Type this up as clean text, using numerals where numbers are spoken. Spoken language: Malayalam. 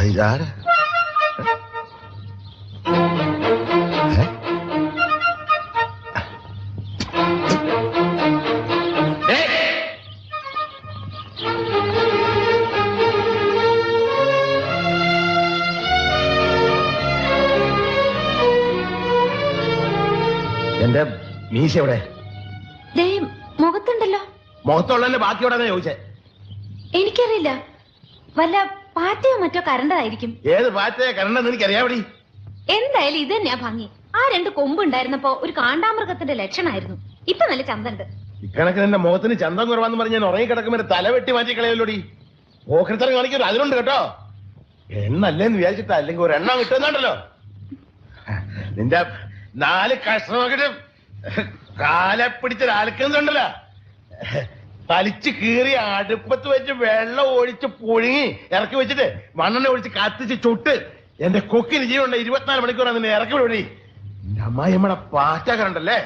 ഇതാര എന്റെ മീശ എവിടെ? മുഖത്തുണ്ടല്ലോ. മുഖത്തുള്ളല്ലേ ബാക്കിയോടെ ചോദിച്ചേ? എനിക്കറിയില്ല, വല്ല പാറ്റയോ മറ്റോ കരണ്ടതായിരിക്കും. ഏത് പാറ്റയോ കരണ്ടെന്ന് എനിക്കറിയാവടി. എന്തായാലും ഇത് തന്നെയാ ഭംഗി. ആ 2 കൊമ്പുണ്ടായിരുന്നപ്പോ ഒരു കാണ്ടാമൃഗത്തിന്റെ ലക്ഷണമായിരുന്നു. ഇപ്പൊ നല്ല ചന്തണ്ട്. ഇക്കണക്കിന് എന്റെ മുഖത്തിന് ചന്തം കുറവാന്ന് പറഞ്ഞ് ഞാൻ ഉറങ്ങി കിടക്കുമ്പോൾ തല വെട്ടി മാറ്റി കളയല്ലോടി. ഓക്കരത്തരം കാണിക്കും അതിലുണ്ട് കേട്ടോ. എണ്ണല്ലേന്ന് വിചാരിച്ചിട്ടാ, അല്ലെങ്കിൽ ഒരു എണ്ണം കിട്ടുന്നുണ്ടല്ലോ. നിന്റെ 4 കഷ്ണമൊക്കെ കാലെ പിടിച്ചൊരാൾക്കുന്നുണ്ടല്ലോ. തലിച്ച് കീറി അടുപ്പത്ത് വെച്ച് വെള്ളം ഒഴിച്ച് പുഴുങ്ങി ഇറക്കി വെച്ചിട്ട് മണ്ണെണ്ണ ഒഴിച്ച് കത്തിച്ച് ചുട്ട് എന്റെ കൊക്കിന് ജീവനുണ്ട്. 24 മണിക്കൂറാണ് നിന്നെ ഇറക്കി വിടി. എന്റെ അമ്മായി നമ്മടെ പാറ്റ കണ്ടല്ലേ.